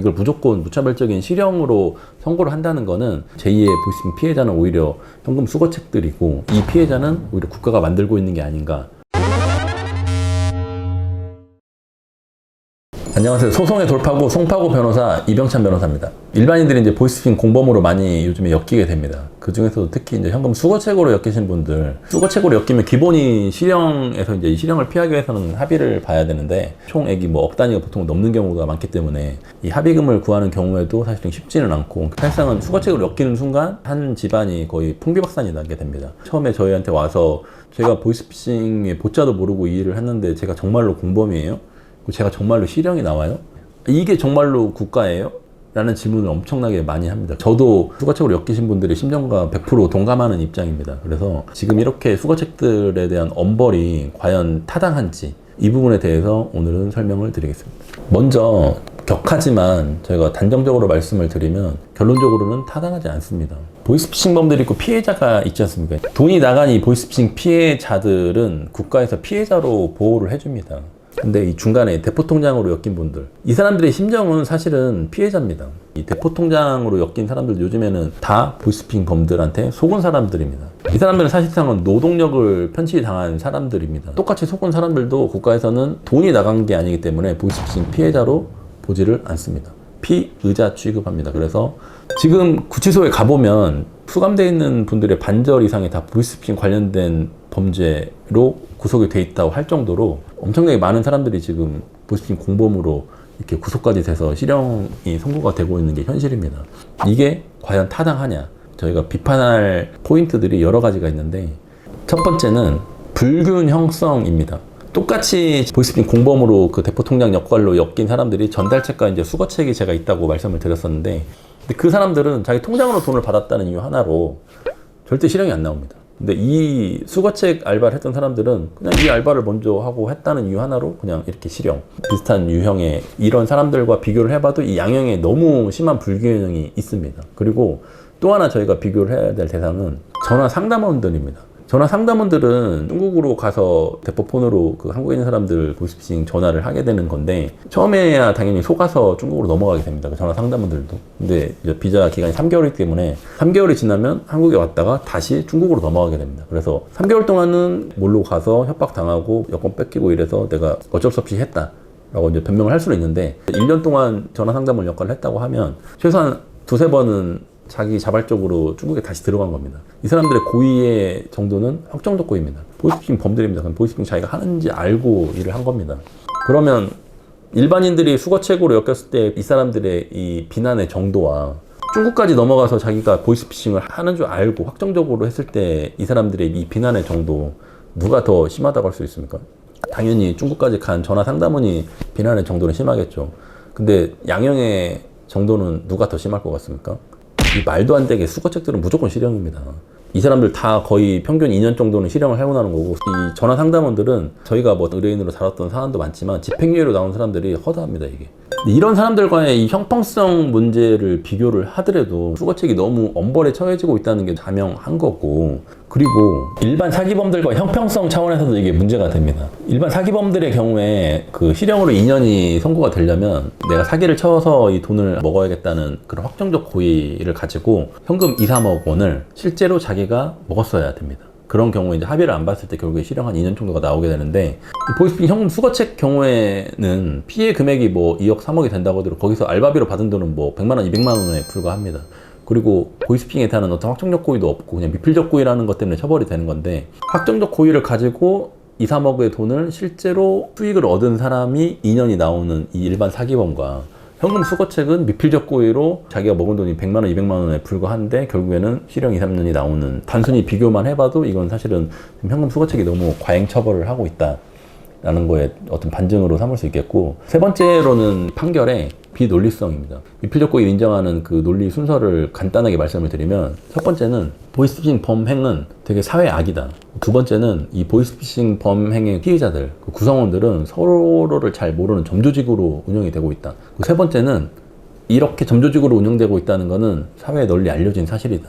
이걸 무조건 무차별적인 실형으로 선고를 한다는 거는 제2의 보이스피싱 피해자는 오히려 현금 수거책들이고 이 피해자는 오히려 국가가 만들고 있는 게 아닌가. 안녕하세요. 소송의 돌파구 송파구 변호사 이병찬 변호사입니다. 일반인들이 이제 보이스피싱 공범으로 많이 요즘에 엮이게 됩니다. 그 중에서도 특히 이제 현금 수거책으로 엮이신 분들, 수거책으로 엮이면 기본이 실형에서 이제 이 실형을 피하기 위해서는 합의를 봐야 되는데 총액이 뭐 억 단위가 보통 넘는 경우가 많기 때문에 이 합의금을 구하는 경우에도 사실은 쉽지는 않고 사실상은 수거책으로 엮이는 순간 한 집안이 거의 풍비박산이 나게 됩니다. 처음에 저희한테 와서 제가 보이스피싱의 보자도 모르고 이 일을 했는데 제가 정말로 공범이에요? 제가 정말로 실형이 나와요? 이게 정말로 국가예요? 라는 질문을 엄청나게 많이 합니다. 저도 수거책으로 엮이신 분들의 심정과 100% 동감하는 입장입니다. 그래서 지금 이렇게 수거책들에 대한 엄벌이 과연 타당한지 이 부분에 대해서 오늘은 설명을 드리겠습니다. 먼저 격하지만 저희가 단정적으로 말씀을 드리면 결론적으로는 타당하지 않습니다. 보이스피싱범들이 있고 피해자가 있지 않습니까? 돈이 나간 이 보이스피싱 피해자들은 국가에서 피해자로 보호를 해줍니다. 근데 이 중간에 대포통장으로 엮인 분들, 이 사람들의 심정은 사실은 피해자입니다. 이 대포통장으로 엮인 사람들 요즘에는 다 보이스피싱 범들한테 속은 사람들입니다. 이 사람들은 사실상은 노동력을 편취당한 사람들입니다. 똑같이 속은 사람들도 국가에서는 돈이 나간 게 아니기 때문에 보이스피싱 피해자로 보지를 않습니다. 피의자 취급합니다. 그래서 지금 구치소에 가보면 수감되어 있는 분들의 반절 이상이 다 보이스피싱 관련된 범죄로 구속이 돼 있다고 할 정도로 엄청나게 많은 사람들이 지금 보이스피싱 공범으로 이렇게 구속까지 돼서 실형이 선고가 되고 있는 게 현실입니다. 이게 과연 타당하냐? 저희가 비판할 포인트들이 여러 가지가 있는데 첫 번째는 불균 형성입니다. 똑같이 보이스피싱 공범으로 그 대포통장 역할로 엮인 사람들이 전달책과 이제 수거책이 제가 있다고 말씀을 드렸었는데 근데 그 사람들은 자기 통장으로 돈을 받았다는 이유 하나로 절대 실형이 안 나옵니다. 근데 이 수거책 알바를 했던 사람들은 그냥 이 알바를 먼저 하고 했다는 이유 하나로 그냥 이렇게 실형. 비슷한 유형의 이런 사람들과 비교를 해봐도 이 양형에 너무 심한 불균형이 있습니다. 그리고 또 하나 저희가 비교를 해야 될 대상은 전화 상담원들입니다. 전화 상담원들은 중국으로 가서 대포폰으로 그 한국에 있는 사람들 보이스피싱 전화를 하게 되는 건데 처음에야 당연히 속아서 중국으로 넘어가게 됩니다. 그 전화 상담원들도. 근데 이제 비자 기간이 3개월이기 때문에 3개월이 지나면 한국에 왔다가 다시 중국으로 넘어가게 됩니다. 그래서 3개월 동안은 몰로 가서 협박당하고 여권 뺏기고 이래서 내가 어쩔 수 없이 했다 라고 이제 변명을 할 수는 있는데 1년 동안 전화 상담원 역할을 했다고 하면 최소한 2-3번은 자기 자발적으로 중국에 다시 들어간 겁니다. 이 사람들의 고의의 정도는 확정적 고의입니다. 보이스피싱 범들입니다. 그럼 보이스피싱 자기가 하는지 알고 일을 한 겁니다. 그러면 일반인들이 수거책으로 엮였을 때 이 사람들의 이 비난의 정도와 중국까지 넘어가서 자기가 보이스피싱을 하는 줄 알고 확정적으로 했을 때 이 사람들의 이 비난의 정도 누가 더 심하다고 할 수 있습니까? 당연히 중국까지 간 전화 상담원이 비난의 정도는 심하겠죠. 근데 양형의 정도는 누가 더 심할 것 같습니까? 이 말도 안 되게 수거책들은 무조건 실형입니다. 이 사람들 다 거의 평균 2년 정도는 실형을 하고 나는 거고 이 전화 상담원들은 저희가 뭐 의뢰인으로 다뤘던 사안도 많지만 집행유예로 나온 사람들이 허다합니다 이게. 이런 사람들과의 이 형평성 문제를 비교를 하더라도 수거책이 너무 엄벌에 처해지고 있다는 게 자명한 거고 그리고 일반 사기범들과 형평성 차원에서도 이게 문제가 됩니다. 일반 사기범들의 경우에 그 실형으로 2년이 선고가 되려면 내가 사기를 쳐서 이 돈을 먹어야겠다는 그런 확정적 고의를 가지고 현금 2-3억 원을 실제로 자기가 먹었어야 됩니다. 그런 경우에 이제 합의를 안 봤을 때 결국에 실형 한 2년 정도가 나오게 되는데 보이스피싱 현금 수거책 경우에는 피해 금액이 뭐 2억 3억이 된다고 하더라도 거기서 알바비로 받은 돈은 뭐 100만 원 200만 원에 불과합니다. 그리고 보이스피싱에 대한 어떤 확정적 고의도 없고 그냥 미필적 고의라는 것 때문에 처벌이 되는 건데 확정적 고의를 가지고 2-3억의 돈을 실제로 수익을 얻은 사람이 2년이 나오는 이 일반 사기범과 현금 수거책은 미필적 고의로 자기가 먹은 돈이 100만 원, 200만 원에 불과한데 결국에는 실형 2-3년이 나오는 단순히 비교만 해봐도 이건 사실은 현금 수거책이 너무 과잉 처벌을 하고 있다라는 거에 어떤 반증으로 삼을 수 있겠고 세 번째로는 판결의 비논리성입니다. 미필적 고의를 인정하는 그 논리 순서를 간단하게 말씀을 드리면 첫 번째는 보이스피싱 범행은 되게 사회악이다. 두 번째는 이 보이스피싱 범행의 피해자들, 그 구성원들은 서로를 잘 모르는 점조직으로 운영이 되고 있다. 세 번째는 이렇게 점조직으로 운영되고 있다는 것은 사회에 널리 알려진 사실이다.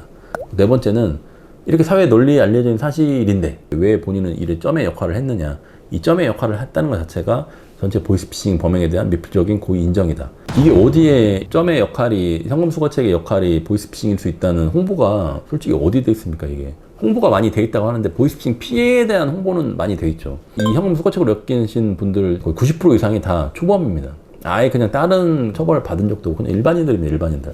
네 번째는 이렇게 사회에 널리 알려진 사실인데 왜 본인은 이를 점의 역할을 했느냐. 이 점의 역할을 했다는 것 자체가 전체 보이스피싱 범행에 대한 미필적인 고의 인정이다. 이게 어디에 점의 역할이, 현금 수거책의 역할이 보이스피싱일 수 있다는 홍보가 솔직히 어디 돼 있습니까, 이게? 홍보가 많이 돼 있다고 하는데 보이스피싱 피해에 대한 홍보는 많이 돼 있죠. 이 현금 수거책으로 엮이신 분들 거의 90% 이상이 다 초범입니다. 아예 그냥 다른 처벌을 받은 적도 없고 그냥 일반인들입니다, 일반인들.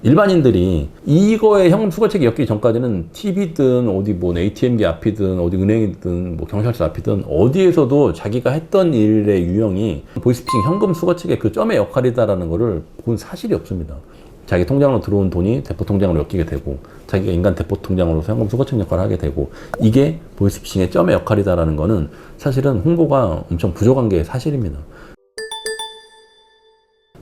일반인들이 이거에 현금 수거책이 엮이기 전까지는 TV든 어디 뭐 ATM기 앞이든 어디 은행이든 뭐 경찰서 앞이든 어디에서도 자기가 했던 일의 유형이 보이스피싱 현금 수거책의 그 점의 역할이다라는 거를 본 사실이 없습니다. 자기 통장으로 들어온 돈이 대포 통장으로 엮이게 되고 자기가 인간 대포 통장으로서 현금 수거책 역할을 하게 되고 이게 보이스피싱의 점의 역할이다라는 거는 사실은 홍보가 엄청 부족한 게 사실입니다.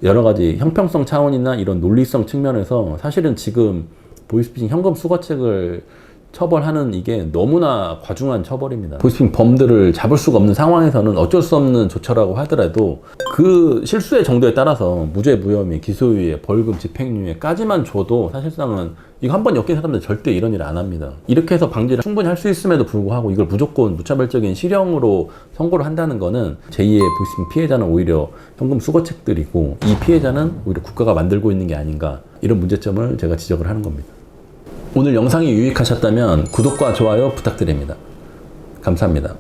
여러 가지 형평성 차원이나 이런 논리성 측면에서 사실은 지금 보이스피싱 현금 수거책을 처벌하는 이게 너무나 과중한 처벌입니다. 보이스피싱 범들을 잡을 수가 없는 상황에서는 어쩔 수 없는 조처라고 하더라도 그 실수의 정도에 따라서 무죄, 무혐의, 기소유예, 벌금, 집행유예까지만 줘도 사실상은 이거 한 번 엮인 사람들 절대 이런 일 안 합니다. 이렇게 해서 방지를 충분히 할 수 있음에도 불구하고 이걸 무조건 무차별적인 실형으로 선고를 한다는 거는 제2의 보이스피싱 피해자는 오히려 현금 수거책들이고 이 피해자는 오히려 국가가 만들고 있는 게 아닌가, 이런 문제점을 제가 지적을 하는 겁니다. 오늘 영상이 유익하셨다면 구독과 좋아요 부탁드립니다. 감사합니다.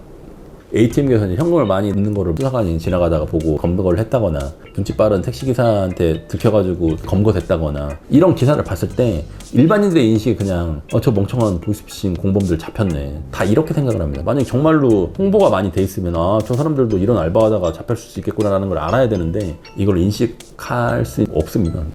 ATM기에서 현금을 많이 넣는 거를 수사관이 지나가다가 보고 검거를 했다거나 눈치 빠른 택시기사한테 들켜가지고 검거됐다거나 이런 기사를 봤을 때 일반인들의 인식이 그냥 저 멍청한 보이스피싱 공범들 잡혔네, 다 이렇게 생각을 합니다. 만약에 정말로 홍보가 많이 돼 있으면 저 사람들도 이런 알바하다가 잡힐 수 있겠구나 라는 걸 알아야 되는데 이걸 인식할 수 없습니다.